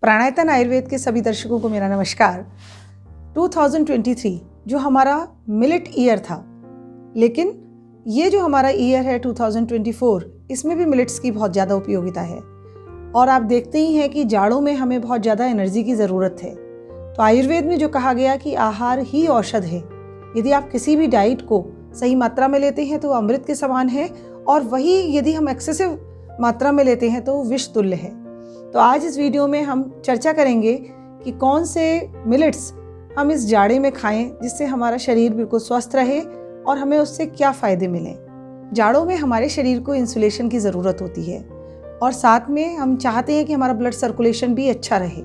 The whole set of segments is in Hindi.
प्राणायतन आयुर्वेद के सभी दर्शकों को मेरा नमस्कार। 2023 जो हमारा मिलेट ईयर था, लेकिन ये जो हमारा ईयर है 2024, इसमें भी मिलेट्स की बहुत ज़्यादा उपयोगिता है। और आप देखते ही हैं कि जाड़ों में हमें बहुत ज़्यादा एनर्जी की ज़रूरत है। तो आयुर्वेद में जो कहा गया कि आहार ही औषध है, यदि आप किसी भी डाइट को सही मात्रा में लेते हैं तो अमृत के समान है, और वही यदि हम एक्सेसिव मात्रा में लेते हैं तो विष तुल्य है। तो आज इस वीडियो में हम चर्चा करेंगे कि कौन से मिलेट्स हम इस जाड़े में खाएं जिससे हमारा शरीर बिल्कुल स्वस्थ रहे और हमें उससे क्या फ़ायदे मिलें। जाड़ों में हमारे शरीर को इंसुलेशन की ज़रूरत होती है और साथ में हम चाहते हैं कि हमारा ब्लड सर्कुलेशन भी अच्छा रहे।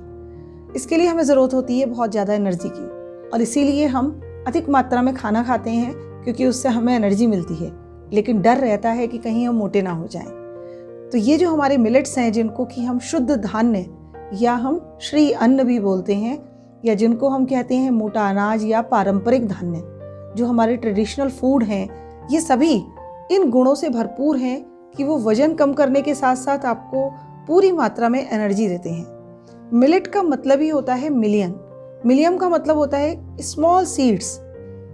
इसके लिए हमें ज़रूरत होती है बहुत ज़्यादा एनर्जी की, और इसीलिए हम अधिक मात्रा में खाना खाते हैं क्योंकि उससे हमें एनर्जी मिलती है, लेकिन डर रहता है कि कहीं हम मोटे ना हो जाएं। तो ये जो हमारे मिलेट्स हैं, जिनको कि हम शुद्ध धान्य या हम श्री अन्न भी बोलते हैं, या जिनको हम कहते हैं मोटा अनाज या पारंपरिक धान्य, जो हमारे ट्रेडिशनल फूड हैं, ये सभी इन गुणों से भरपूर हैं कि वो वजन कम करने के साथ साथ आपको पूरी मात्रा में एनर्जी देते हैं। मिलेट का मतलब ही होता है मिलियन। मिलियन का मतलब होता है स्मॉल सीड्स,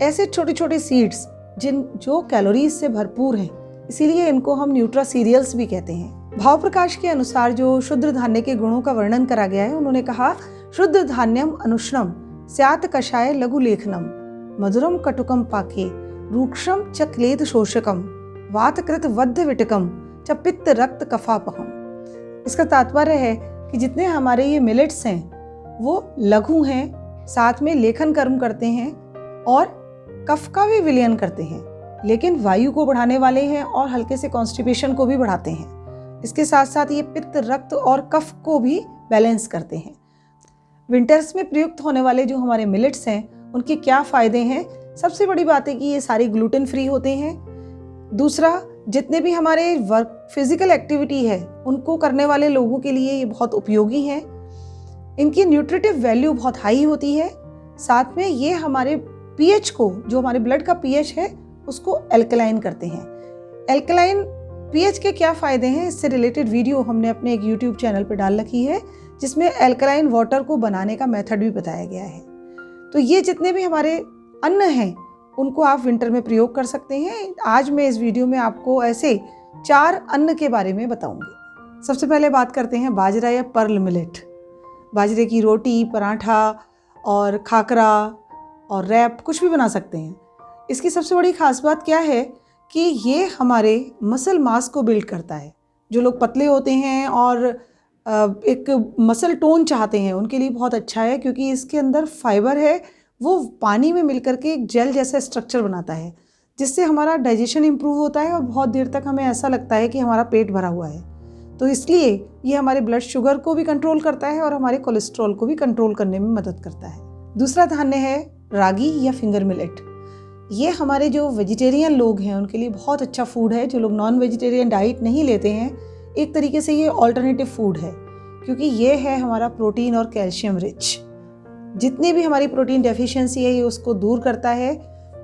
ऐसे छोटे छोटे सीड्स जो कैलोरीज से भरपूर हैं, इसीलिए इनको हम न्यूट्रा सीरियल्स भी कहते हैं। भाव प्रकाश के अनुसार जो शुद्ध धान्य के गुणों का वर्णन करा गया है, उन्होंने कहा, शुद्ध धान्यम अनुष्णम स्यात् कषाय लघु लेखनम मधुरम कटुकम पाके रूक्षम च क्लेद शोषकम वातकृत वध्य विटकम च पित्त रक्त कफापहम। इसका तात्पर्य है कि जितने हमारे ये मिलेट्स हैं वो लघु हैं, साथ में लेखन कर्म करते हैं और कफ का भी विलयन करते हैं, लेकिन वायु को बढ़ाने वाले हैं और हल्के से कॉन्स्टिपेशन को भी बढ़ाते हैं। इसके साथ साथ ये पित्त, रक्त और कफ को भी बैलेंस करते हैं। विंटर्स में प्रयुक्त होने वाले जो हमारे मिलेट्स हैं, उनके क्या फ़ायदे हैं? सबसे बड़ी बात है कि ये सारे ग्लूटेन फ्री होते हैं। दूसरा, जितने भी हमारे वर्क फिजिकल एक्टिविटी है, उनको करने वाले लोगों के लिए ये बहुत उपयोगी हैं। इनकी न्यूट्रिटिव वैल्यू बहुत हाई होती है। साथ में ये हमारे पीएच को, जो हमारे ब्लड का पीएच है, उसको एल्कलाइन करते हैं। एल्कलाइन पीएच के क्या फ़ायदे हैं, इससे रिलेटेड वीडियो हमने अपने एक यूट्यूब चैनल पर डाल रखी है, जिसमें एल्कलाइन वाटर को बनाने का मेथड भी बताया गया है। तो ये जितने भी हमारे अन्न हैं, उनको आप विंटर में प्रयोग कर सकते हैं। आज मैं इस वीडियो में आपको ऐसे 4 अन्न के बारे में बताऊंगी। सबसे पहले बात करते हैं बाजरा या पर्ल मिलेट। बाजरे की रोटी, पराठा और खाकरा और रैप कुछ भी बना सकते हैं। इसकी सबसे बड़ी खास बात क्या है कि ये हमारे मसल मास को बिल्ड करता है। जो लोग पतले होते हैं और एक मसल टोन चाहते हैं, उनके लिए बहुत अच्छा है, क्योंकि इसके अंदर फाइबर है, वो पानी में मिलकर के एक जेल जैसा स्ट्रक्चर बनाता है, जिससे हमारा डाइजेशन इम्प्रूव होता है और बहुत देर तक हमें ऐसा लगता है कि हमारा पेट भरा हुआ है। तो इसलिए ये हमारे ब्लड शुगर को भी कंट्रोल करता है और हमारे कोलेस्ट्रॉल को भी कंट्रोल करने में मदद करता है। दूसरा धान्य है रागी या फिंगर मिलेट। ये हमारे जो वेजिटेरियन लोग हैं, उनके लिए बहुत अच्छा फूड है। जो लोग नॉन वेजिटेरियन डाइट नहीं लेते हैं, एक तरीके से ये ऑल्टरनेटिव फूड है, क्योंकि ये है हमारा प्रोटीन और कैल्शियम रिच। जितनी भी हमारी प्रोटीन डेफिशिएंसी है, ये उसको दूर करता है।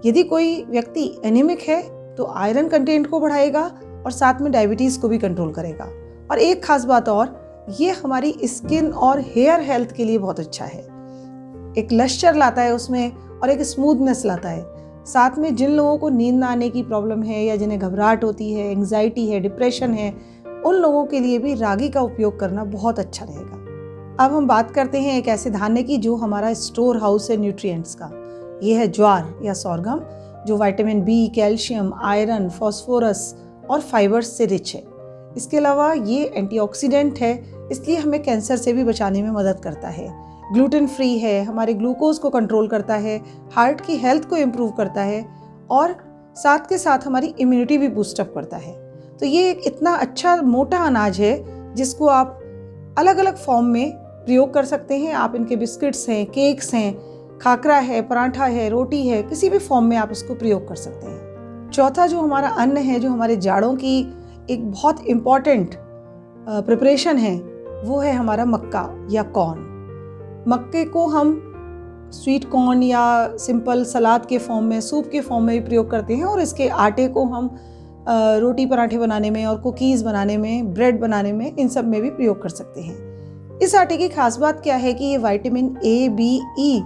यदि कोई व्यक्ति एनीमिक है तो आयरन कंटेंट को बढ़ाएगा और साथ में डायबिटीज़ को भी कंट्रोल करेगा। और एक खास बात और, ये हमारी स्किन और हेयर हेल्थ के लिए बहुत अच्छा है। एक लश्चर लाता है उसमें और एक स्मूथनेस लाता है। साथ में जिन लोगों को नींद ना आने की प्रॉब्लम है, या जिन्हें घबराहट होती है, एंग्जाइटी है, डिप्रेशन है, उन लोगों के लिए भी रागी का उपयोग करना बहुत अच्छा रहेगा। अब हम बात करते हैं एक ऐसे धान्य की जो हमारा स्टोर हाउस है न्यूट्रिएंट्स का। ये है ज्वार या सोरगम, जो vitamin B, calcium, iron, phosphorus और फाइबर्स से रिच है। इसके अलावा ये एंटीऑक्सीडेंट है, इसलिए हमें कैंसर से भी बचाने में मदद करता है। ग्लूटेन फ्री है, हमारे ग्लूकोज को कंट्रोल करता है, हार्ट की हेल्थ को इम्प्रूव करता है, और साथ के साथ हमारी इम्यूनिटी भी बूस्टअप करता है। तो ये एक इतना अच्छा मोटा अनाज है जिसको आप अलग अलग फॉर्म में प्रयोग कर सकते हैं। आप इनके बिस्किट्स हैं, केक्स हैं, खाकरा है, पराठा है, रोटी है, किसी भी फॉर्म में आप इसको प्रयोग कर सकते हैं। चौथा जो हमारा अन्न है, जो हमारे जाड़ों की एक बहुत इम्पॉर्टेंट प्रिपरेशन है, वो है हमारा मक्का या कॉर्न। मक्के को हम स्वीट कॉर्न या सिंपल सलाद के फॉर्म में, सूप के फॉर्म में भी प्रयोग करते हैं, और इसके आटे को हम रोटी पराठे बनाने में और कुकीज़ बनाने में, ब्रेड बनाने में, इन सब में भी प्रयोग कर सकते हैं। इस आटे की खास बात क्या है कि ये विटामिन ए, बी, ई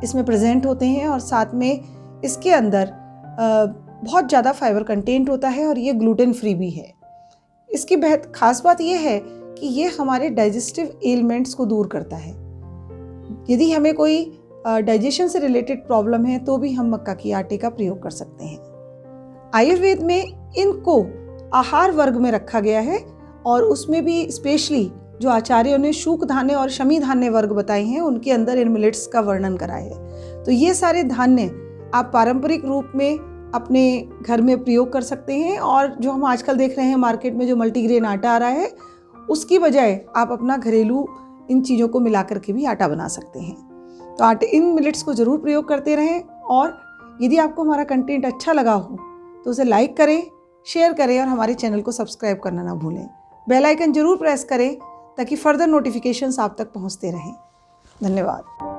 इसमें प्रेजेंट होते हैं और साथ में इसके अंदर बहुत ज़्यादा फाइबर कंटेंट होता है और ये ग्लूटेन फ्री भी है। इसकी बेहद खास बात ये है कि ये हमारे डाइजेस्टिव एलिमेंट्स को दूर करता है। यदि हमें कोई डाइजेशन से रिलेटेड प्रॉब्लम है तो भी हम मक्का की आटे का प्रयोग कर सकते हैं। आयुर्वेद में इनको आहार वर्ग में रखा गया है और उसमें भी स्पेशली जो आचार्यों ने शूक धान्य और शमी धान्य वर्ग बताए हैं उनके अंदर इन मिलेट्स का वर्णन करा है। तो ये सारे धान्य आप पारंपरिक रूप में अपने घर में प्रयोग कर सकते हैं और जो हम आजकल देख रहे हैं मार्केट में जो मल्टीग्रेन आटा आ रहा है उसकी बजाय आप अपना घरेलू इन चीज़ों को मिला करके भी आटा बना सकते हैं। तो इन मिलेट्स को ज़रूर प्रयोग करते रहें और यदि आपको हमारा कंटेंट अच्छा लगा हो तो उसे लाइक करें, शेयर करें और हमारे चैनल को सब्सक्राइब करना ना भूलें। बेल आइकन जरूर प्रेस करें ताकि फर्दर नोटिफिकेशंस आप तक पहुंचते रहें। धन्यवाद।